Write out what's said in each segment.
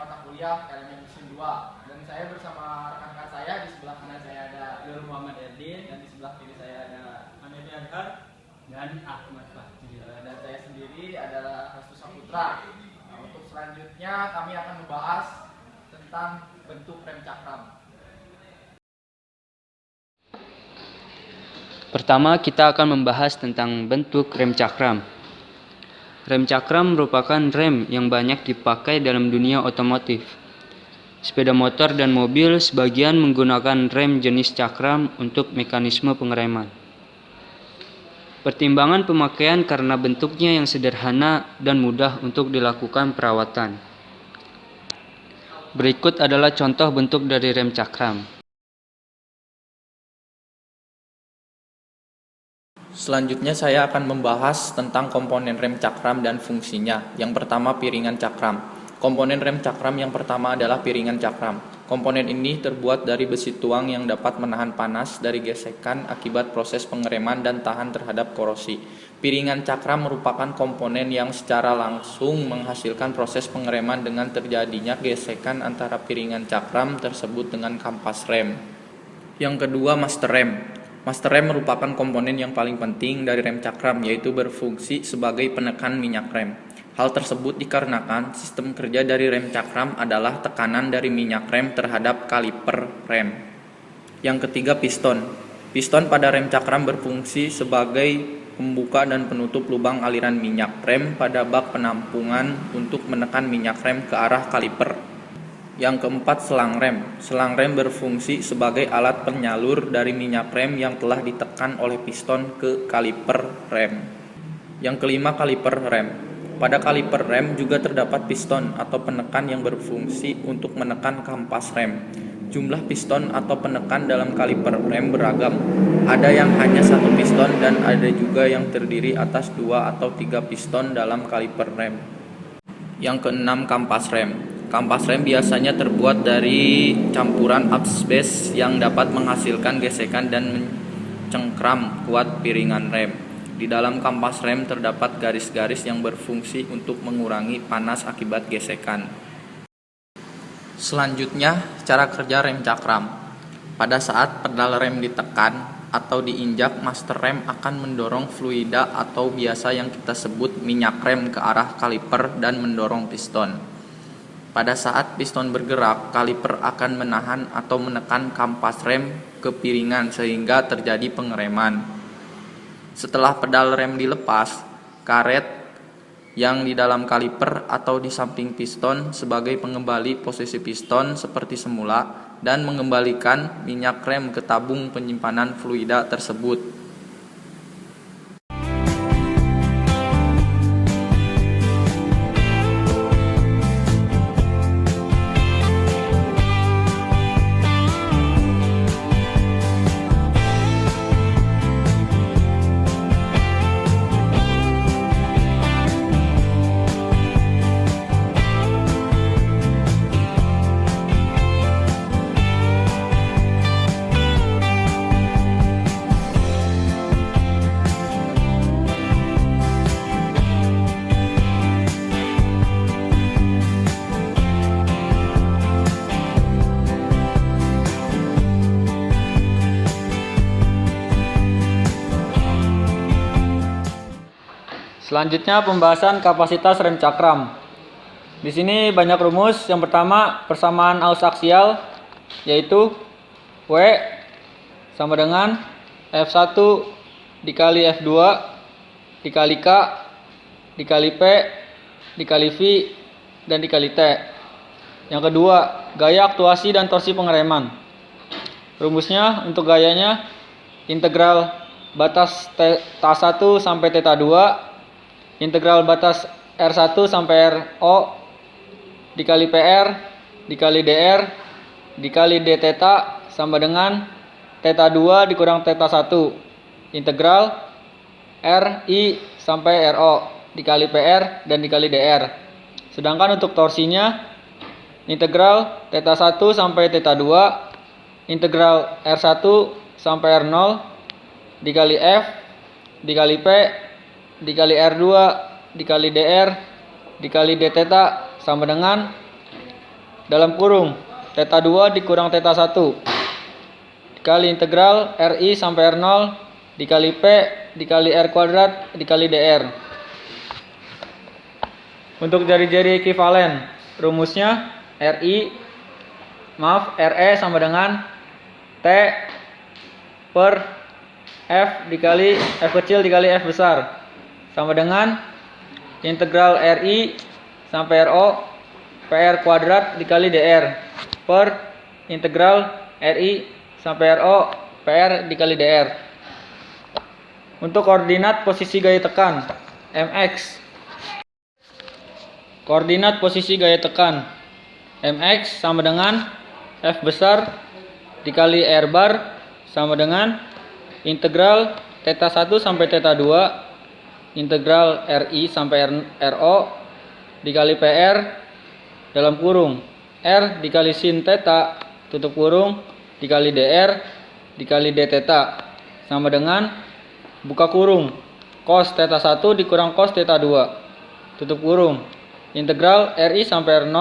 mata kuliah elemen mesin 2. Dan saya bersama rekan-rekan saya, di sebelah kanan saya ada Nur Muhammad Erdin, dan di sebelah kiri saya ada Anedi Adhar, dan Ahmad Fahmi. dan saya sendiri adalah Hastu Saputra. Nah, untuk selanjutnya kami akan membahas tentang bentuk rem cakram. Pertama, kita akan membahas tentang bentuk rem cakram. Rem cakram merupakan rem yang banyak dipakai dalam dunia otomotif. Sepeda motor dan mobil sebagian menggunakan rem jenis cakram untuk mekanisme pengereman. Pertimbangan pemakaian karena bentuknya yang sederhana dan mudah untuk dilakukan perawatan. Berikut adalah contoh bentuk dari rem cakram. Selanjutnya saya akan membahas tentang komponen rem cakram dan fungsinya. Yang pertama, piringan cakram. Komponen rem cakram yang pertama adalah piringan cakram. Komponen ini terbuat dari besi tuang yang dapat menahan panas dari gesekan akibat proses pengereman dan tahan terhadap korosi. Piringan cakram merupakan komponen yang secara langsung menghasilkan proses pengereman dengan terjadinya gesekan antara piringan cakram tersebut dengan kampas rem. Yang kedua, master rem. Master rem merupakan komponen yang paling penting dari rem cakram, yaitu berfungsi sebagai penekan minyak rem. Hal tersebut dikarenakan sistem kerja dari rem cakram adalah tekanan dari minyak rem terhadap kaliper rem. Yang ketiga, piston. Piston pada rem cakram berfungsi sebagai pembuka dan penutup lubang aliran minyak rem pada bak penampungan untuk menekan minyak rem ke arah kaliper. Yang keempat, selang rem. Selang rem berfungsi sebagai alat penyalur dari minyak rem yang telah ditekan oleh piston ke kaliper rem. Yang kelima, kaliper rem. Pada kaliper rem juga terdapat piston atau penekan yang berfungsi untuk menekan kampas rem. Jumlah piston atau penekan dalam kaliper rem beragam. Ada yang hanya satu piston dan ada juga yang terdiri atas 2 atau 3 piston dalam kaliper rem. Yang keenam, kampas rem. Kampas rem biasanya terbuat dari campuran asbes yang dapat menghasilkan gesekan dan mencengkram kuat piringan rem. Di dalam kampas rem terdapat garis-garis yang berfungsi untuk mengurangi panas akibat gesekan. Selanjutnya, cara kerja rem cakram. Pada saat pedal rem ditekan atau diinjak, master rem akan mendorong fluida atau biasa yang kita sebut minyak rem ke arah kaliper dan mendorong piston. Pada saat piston bergerak, kaliper akan menahan atau menekan kampas rem ke piringan sehingga terjadi pengereman. Setelah pedal rem dilepas, karet yang di dalam kaliper atau di samping piston sebagai pengembali posisi piston seperti semula dan mengembalikan minyak rem ke tabung penyimpanan fluida tersebut. Selanjutnya pembahasan kapasitas rem cakram. Di sini banyak rumus. Yang pertama, persamaan aus aksial, yaitu W sama dengan F1 dikali F2 dikali K dikali P dikali V dan dikali T. Yang kedua, gaya aktuasi dan torsi pengereman. Rumusnya untuk gayanya integral batas theta 1 sampai theta 2, integral batas R1 sampai RO dikali PR dikali DR dikali D theta sama dengan theta 2 dikurang theta 1, integral RI sampai RO dikali PR dan dikali DR. Sedangkan untuk torsinya integral theta 1 sampai theta 2, integral R1 sampai R0 dikali F dikali P dikali R2 dikali DR dikali D theta sama dengan theta 2 dikurang theta 1 dikali R2 dikali R0 dikali F dikali P dikali R2 dikali F dikali P dikali R2 dikali D theta sama dengan theta 2 dikurang theta 1 dikali R2 dikali R0 dikali D theta sama dengan theta 2 dikurang theta 1 dikali R2 dikali R0 dikali D theta sama dengan dalam kurung theta 2 dikurang theta 1 dikali integral RI sampai R0 dikali P dikali R kuadrat dikali DR. Untuk jari-jari ekivalen, rumusnya RE sama dengan T per F dikali F kecil dikali F besar sama dengan integral RI sampai RO PR kuadrat dikali DR per integral RI sampai RO PR dikali DR. Untuk koordinat posisi gaya tekan MX, koordinat posisi gaya tekan MX sama dengan F besar dikali R bar sama dengan integral theta 1 sampai theta 2 integral RI sampai RO dikali PR dalam kurung R dikali sin theta tutup kurung dikali DR dikali d theta sama dengan buka kurung cos theta 1 dikurang cos theta 2 tutup kurung integral RI sampai R0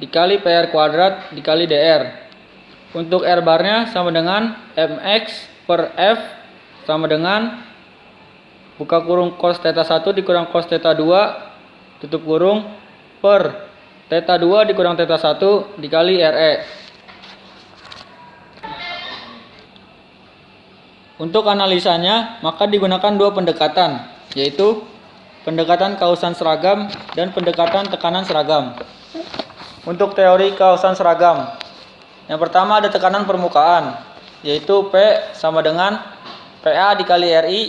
dikali PR kuadrat dikali DR. Untuk R barnya sama dengan MX per F sama dengan buka kurung cos theta 1 dikurang cos theta 2 tutup kurung per theta 2 dikurang theta 1 dikali RE. Untuk analisanya maka digunakan dua pendekatan, yaitu pendekatan kausan seragam dan pendekatan tekanan seragam. Untuk teori kausan seragam, yang pertama ada tekanan permukaan, yaitu P sama dengan PA dikali RI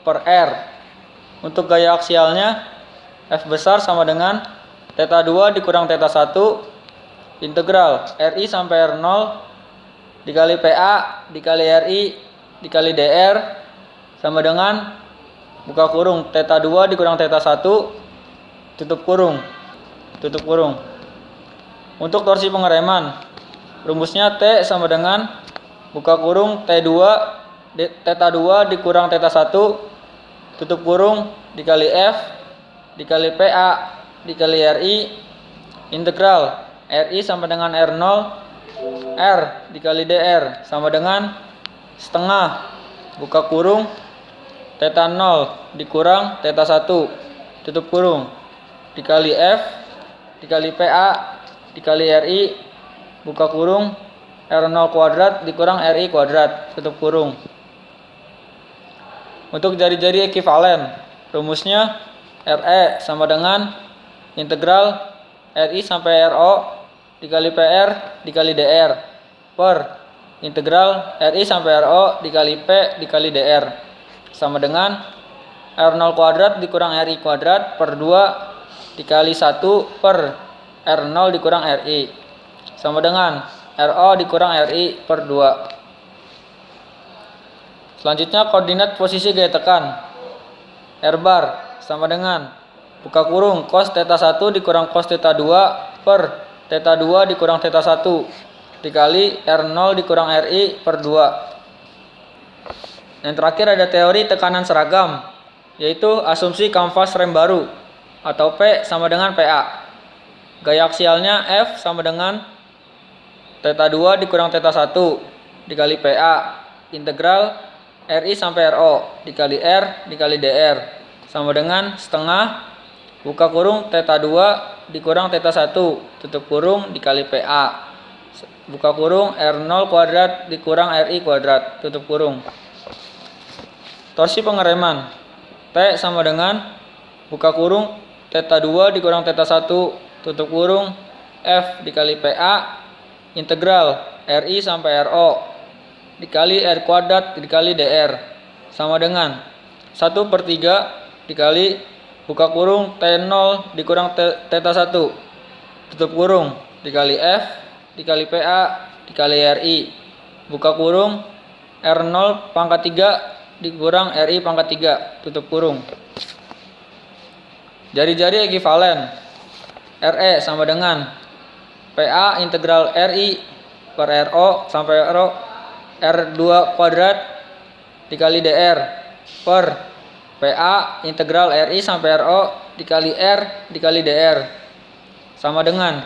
per R. Untuk gaya aksialnya, F besar sama dengan theta 2 dikurang theta 1 integral RI sampai R0 dikali PA dikali RI dikali DR sama dengan buka kurung theta 2 dikurang theta 1 tutup kurung. Untuk torsi pengereman, rumusnya T sama dengan buka kurung T2 theta 2 dikurang theta 1 tutup kurung dikali F dikali PA dikali RI integral RI sama dengan R0 R dikali DR sama dengan setengah buka kurung theta 0 dikurang theta 1 tutup kurung dikali F dikali PA dikali RI buka kurung R0 kuadrat dikurang RI kuadrat tutup kurung. Untuk jari-jari ekivalen, rumusnya RE sama dengan integral RI sampai RO dikali PR dikali DR per integral RI sampai RO dikali P dikali DR sama dengan R0 kuadrat dikurang RI kuadrat per 2 dikali 1 per R0 dikurang RI sama dengan RO dikurang RI per 2. Selanjutnya koordinat posisi gaya tekan R bar sama dengan buka kurung cos theta 1 dikurang cos theta 2 per theta 2 dikurang theta 1 dikali R0 dikurang RI per 2. Yang terakhir ada teori tekanan seragam, yaitu asumsi kanvas rem baru atau P sama dengan PA. Gaya aksialnya F sama dengan theta 2 dikurang theta 1 dikali PA integral RI sampai RO dikali R dikali DR sama dengan setengah buka kurung theta 2 dikurang theta 1 tutup kurung dikali PA buka kurung R0 kuadrat dikurang RI kuadrat tutup kurung. Torsi pengereman T sama dengan buka kurung theta 2 dikurang theta 1 tutup kurung F dikali PA integral RI sampai RO dikali R kuadrat dikali DR sama dengan 1/3 dikali buka kurung T0 dikurang theta 1 tutup kurung dikali F dikali PA dikali RI buka kurung R0 pangkat 3 dikurang RI pangkat 3 tutup kurung. Jari-jari ekivalen RE sama dengan PA integral RI per RO sampai RO R2 kuadrat dikali DR per PA integral RI sampai RO dikali R dikali DR sama dengan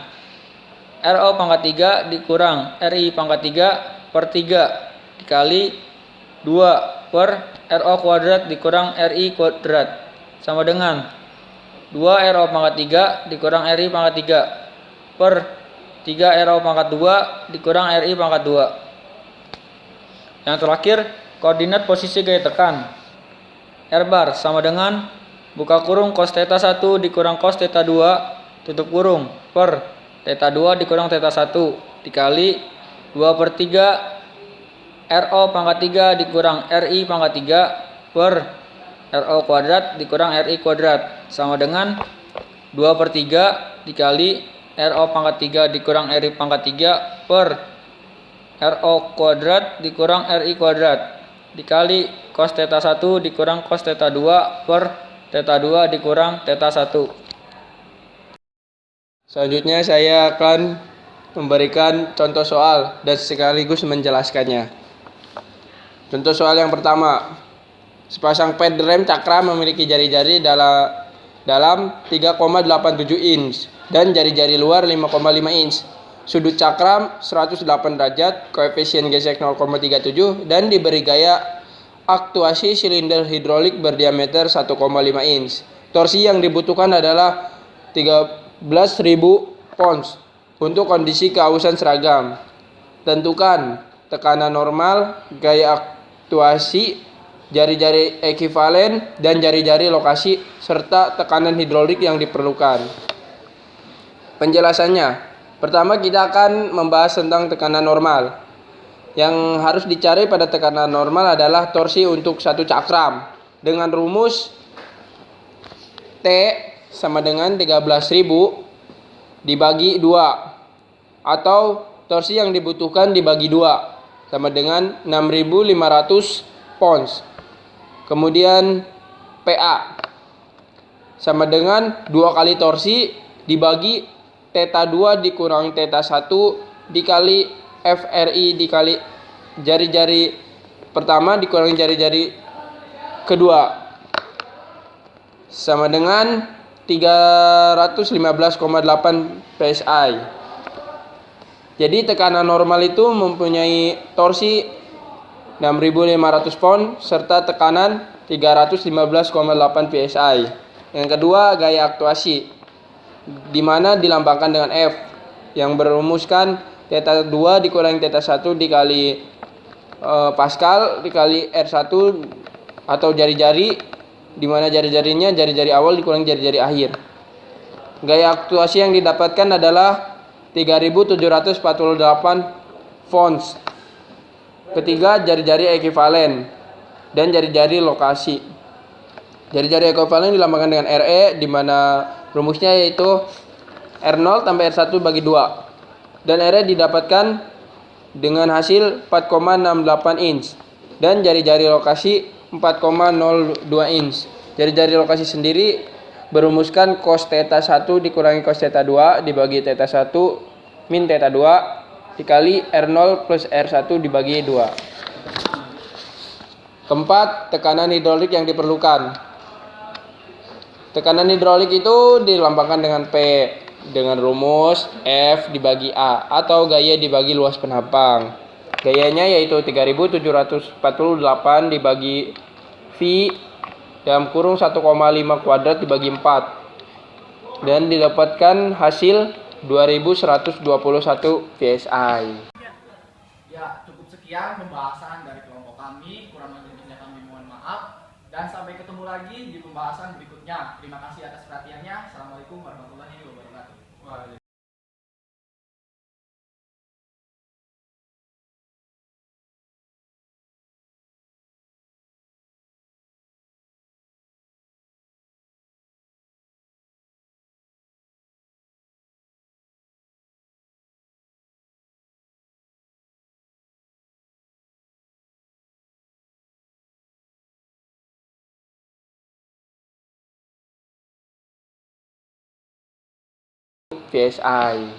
RO pangkat 3 dikurang RI pangkat 3 per 3 dikali 2 per RO kuadrat dikurang RI kuadrat sama dengan 2 RO pangkat 3 dikurang RI pangkat 3 per 3 RO pangkat 2 dikurang RI pangkat 2. Yang terakhir, koordinat posisi gaya tekan. R bar sama dengan buka kurung cos theta 1 dikurang cos theta 2 tutup kurung per theta 2 dikurang theta 1 dikali 2 per 3 RO pangkat 3 dikurang RI pangkat 3 per RO kuadrat dikurang RI kuadrat sama dengan 2 per 3 dikali RO pangkat 3 dikurang RI pangkat 3 per RO kuadrat dikurang RI kuadrat dikali cos theta 1 dikurang cos theta 2 per theta 2 dikurang theta 1. Selanjutnya saya akan memberikan contoh soal dan sekaligus menjelaskannya. Contoh soal yang pertama. Sepasang ped rem cakram memiliki jari-jari dalam 3,87 inch dan jari-jari luar 5,5 inch. Sudut cakram 108 derajat, koefisien gesek 0,37 dan diberi gaya aktuasi silinder hidrolik berdiameter 1,5 inch. Torsi yang dibutuhkan adalah 13.000 pounds untuk kondisi keausan seragam. Tentukan tekanan normal, gaya aktuasi, jari-jari ekivalen, dan jari-jari lokasi, serta tekanan hidrolik yang diperlukan. Penjelasannya. Pertama kita akan membahas tentang tekanan normal. Yang harus dicari pada tekanan normal adalah torsi untuk satu cakram dengan rumus T sama dengan 13.000 dibagi 2 atau torsi yang dibutuhkan dibagi 2 sama dengan 6.500 pounds. Kemudian PA sama dengan 2 kali torsi dibagi theta 2 dikurang theta 1 dikali FRI dikali jari-jari pertama dikurang jari-jari kedua sama dengan 315,8 PSI. Jadi tekanan normal itu mempunyai torsi 6.500 pound serta tekanan 315,8 PSI. Yang kedua, gaya aktuasi di mana dilambangkan dengan F yang berumuskan theta 2 dikurangi theta 1 dikali Pascal dikali R1 atau jari-jari di mana jari-jarinya jari-jari awal dikurangi jari-jari akhir. Gaya aktuasi yang didapatkan adalah 3.748 pounds. Ketiga, jari-jari ekivalen dan jari-jari lokasi. Jari-jari ekivalen dilambangkan dengan RE di mana rumusnya yaitu R0 tambah R1 bagi 2. Dan RE didapatkan dengan hasil 4,68 inch dan jari-jari lokasi 4,02 inch. Jari-jari lokasi sendiri berumuskan cos theta 1 dikurangi cos theta 2 dibagi theta 1 min theta 2 dikali R0 plus R1 dibagi 2. Keempat, tekanan hidrolik yang diperlukan. Tekanan hidrolik itu dilambangkan dengan P dengan rumus F dibagi A atau gaya dibagi luas penampang. Gayanya yaitu 3.748 dibagi V dalam kurung 1,5 kuadrat dibagi 4 dan didapatkan hasil 2121 PSI. Ya, cukup sekian pembahasan dari kelompok kami. Kurang lebihnya kami mohon maaf. Dan sampai ketemu lagi di pembahasan berikutnya. Terima kasih atas perhatiannya. Assalamualaikum warahmatullahi wabarakatuh. PSI.